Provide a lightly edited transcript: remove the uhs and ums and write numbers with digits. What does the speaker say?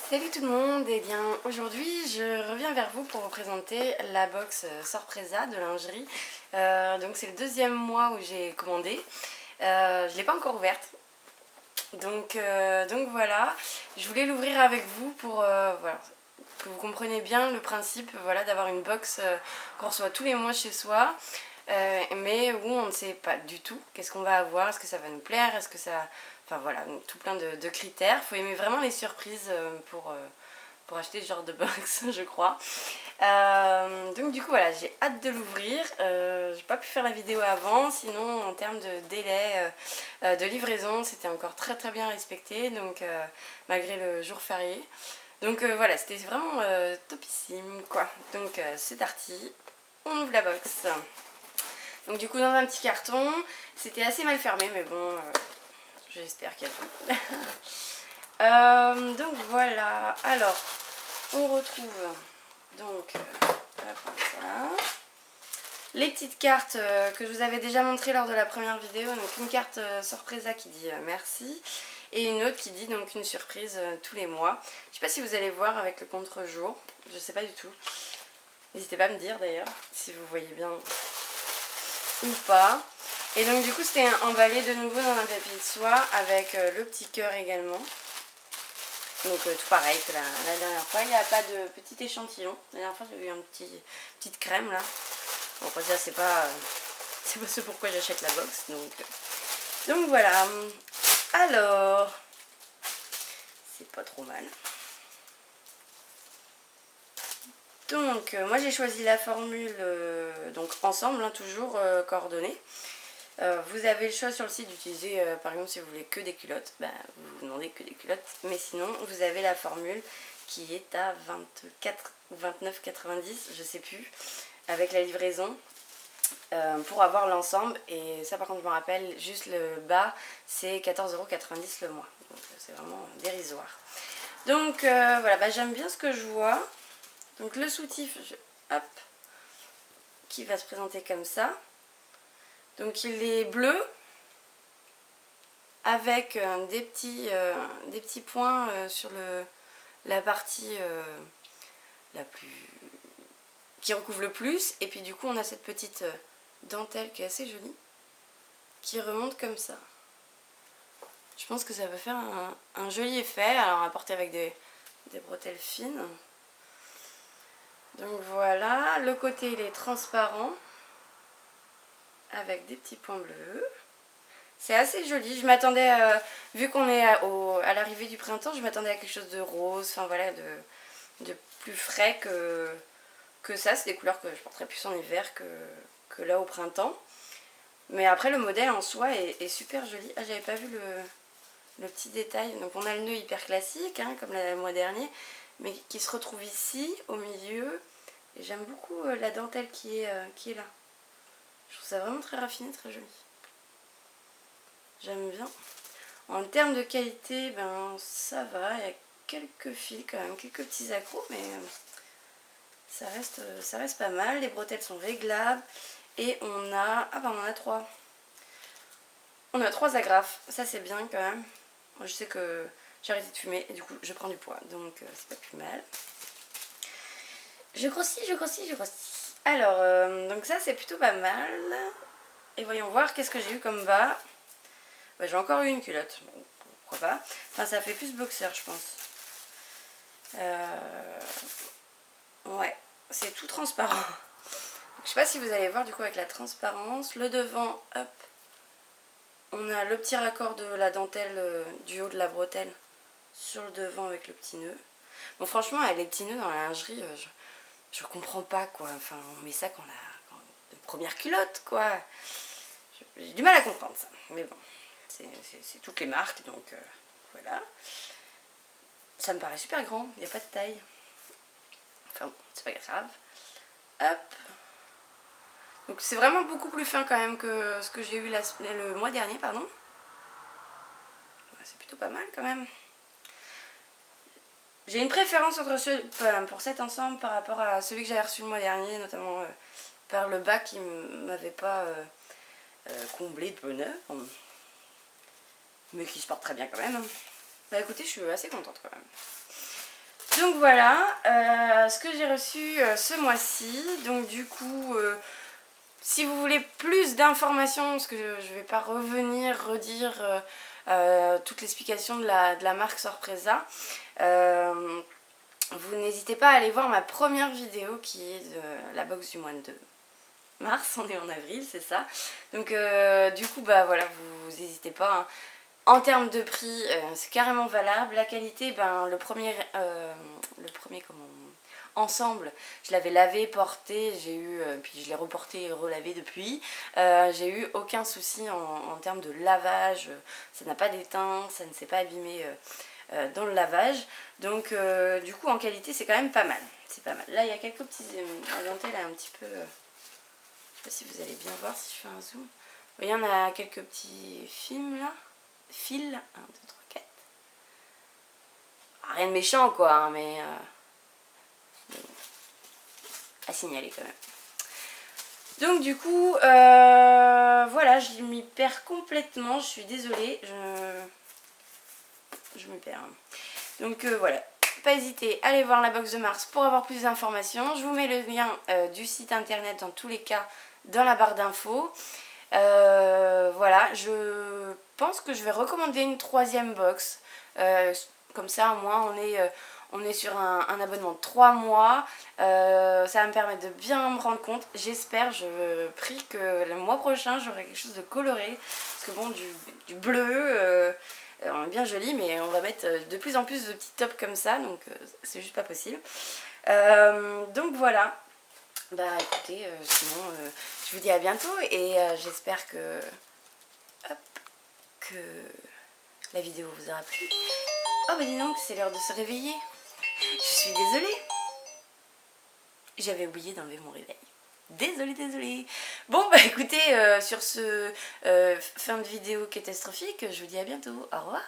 Salut tout le monde, et bien aujourd'hui je reviens vers vous pour vous présenter la box Sorpresa de lingerie. Donc c'est le deuxième mois où j'ai commandé, je ne l'ai pas encore ouverte. Donc voilà, je voulais l'ouvrir avec vous pour voilà, que vous compreniez bien le principe voilà, d'avoir une box qu'on reçoit tous les mois chez soi. Mais où on ne sait pas du tout qu'est-ce qu'on va avoir, est-ce que ça va nous plaire, est-ce que ça... Enfin voilà, tout plein de critères. Il faut aimer vraiment les surprises pour acheter ce genre de box, je crois. Donc du coup voilà, j'ai hâte de l'ouvrir. J'ai pas pu faire la vidéo avant, sinon en termes de délai de livraison, c'était encore très très bien respecté, donc malgré le jour férié. Donc voilà, c'était vraiment topissime quoi. Donc c'est parti, on ouvre la box. Donc du coup dans un petit carton, c'était assez mal fermé mais bon, j'espère qu'il y a tout. Donc voilà, alors on retrouve donc ça. Les petites cartes que je vous avais déjà montrées lors de la première vidéo, donc une carte Sorpresa qui dit merci et une autre qui dit donc une surprise tous les mois. Je sais pas si vous allez voir avec le contre-jour, je sais pas du tout. N'hésitez pas à me dire d'ailleurs si vous voyez bien ou pas. Et donc du coup c'était emballé de nouveau dans un papier de soie avec le petit cœur également. Donc tout pareil que la dernière fois, il n'y a pas de petit échantillon. La dernière fois j'ai eu une petite crème là. Bon après ça c'est pas ce pourquoi j'achète la box. Donc voilà. Alors, c'est pas trop mal. Donc moi j'ai choisi la formule donc ensemble, hein, toujours coordonnées. Vous avez le choix sur le site d'utiliser, par exemple si vous voulez que des culottes, bah, vous demandez que des culottes, mais sinon vous avez la formule qui est à 24 ou 29,90, je sais plus, avec la livraison pour avoir l'ensemble. Et ça par contre je me rappelle, juste le bas c'est 14,90 € le mois, donc c'est vraiment dérisoire. Donc voilà, bah, j'aime bien ce que je vois. Donc le soutif, hop, qui va se présenter comme ça. Donc il est bleu avec des petits points sur la partie la plus qui recouvre le plus. Et puis du coup on a cette petite dentelle qui est assez jolie qui remonte comme ça. Je pense que ça va faire un joli effet. Alors à porter avec des bretelles fines. Donc voilà, le côté il est transparent avec des petits points bleus. C'est assez joli, je m'attendais, vu qu'on est à l'arrivée du printemps, je m'attendais à quelque chose de rose, enfin voilà, de plus frais que ça. C'est des couleurs que je porterais plus en hiver que là au printemps. Mais après le modèle en soi est super joli. Ah, j'avais pas vu le petit détail. Donc on a le nœud hyper classique, hein, comme le mois dernier, mais qui se retrouve ici, au milieu. Et j'aime beaucoup la dentelle qui est là. Je trouve ça vraiment très raffiné, très joli. J'aime bien. En termes de qualité, ben ça va. Il y a quelques fils quand même, quelques petits accros, mais ça reste pas mal. Les bretelles sont réglables. Et on a... Ah ben on en a 3. On a 3 agrafes. Ça c'est bien quand même. Moi, je sais que j'ai arrêté de fumer et du coup je prends du poids. Donc c'est pas plus mal. Je grossis, je grossis, je grossis. Alors, donc ça c'est plutôt pas mal. Et voyons voir qu'est-ce que j'ai eu comme bas. Bah, j'ai encore eu une culotte. Bon, pourquoi pas. Enfin, ça fait plus boxer, je pense. Ouais, c'est tout transparent. Donc, je sais pas si vous allez voir du coup avec la transparence. Le devant, hop. On a le petit raccord de la dentelle du haut de la bretelle sur le devant avec le petit nœud. Bon, franchement, avec les petits nœuds dans la lingerie, je comprends pas quoi. Enfin, on met ça quand on a de première culotte quoi. J'ai du mal à comprendre ça. Mais bon, c'est toutes les marques donc voilà. Ça me paraît super grand, il n'y a pas de taille. Enfin bon, c'est pas grave. Hop. Donc c'est vraiment beaucoup plus fin quand même que ce que j'ai eu le mois dernier, pardon. C'est plutôt pas mal quand même. J'ai une préférence pour cet ensemble par rapport à celui que j'avais reçu le mois dernier, notamment par le bas qui ne m'avait pas comblé de bonheur. Mais qui se porte très bien quand même. Bah écoutez, je suis assez contente quand même. Donc voilà ce que j'ai reçu ce mois-ci. Donc du coup, si vous voulez plus d'informations, parce que je ne vais pas redire toute l'explication de la marque Sorpresa, vous n'hésitez pas à aller voir ma première vidéo qui est de la box du mois de mars, on est en avril, c'est ça. Donc du coup, bah voilà, vous n'hésitez pas, hein. En termes de prix, c'est carrément valable. La qualité, ben, le premier ensemble, je l'avais lavé, porté, j'ai eu, puis je l'ai reporté et relavé depuis. J'ai eu aucun souci en termes de lavage, ça n'a pas d'étain, ça ne s'est pas abîmé dans le lavage. Donc du coup en qualité c'est quand même pas mal. C'est pas mal. Là il y a quelques petits orientés là un petit peu. Je sais pas si vous allez bien voir si je fais un zoom. Vous voyez, on a quelques petits films là. Fil, 1, 2, 3, 4. Rien de méchant quoi, hein, mais à signaler quand même. Donc du coup, voilà, je m'y perds complètement, je suis désolée, je me perds. Donc voilà, pas hésiter à aller voir la box de mars pour avoir plus d'informations. Je vous mets le lien du site internet dans tous les cas dans la barre d'infos. Voilà, je pense que je vais recommander une 3e box. Comme ça, au moins, on est sur un abonnement de 3 mois. Ça va me permettre de bien me rendre compte. J'espère, je prie que le mois prochain, j'aurai quelque chose de coloré. Parce que bon, du bleu, on est bien joli, mais on va mettre de plus en plus de petits tops comme ça. Donc, c'est juste pas possible. Donc voilà. Bah écoutez, sinon je vous dis à bientôt et j'espère que la vidéo vous aura plu. Oh bah dis donc, c'est l'heure de se réveiller. Je suis désolée. J'avais oublié d'enlever mon réveil. Désolée. Bon bah écoutez, sur ce fin de vidéo catastrophique, je vous dis à bientôt. Au revoir.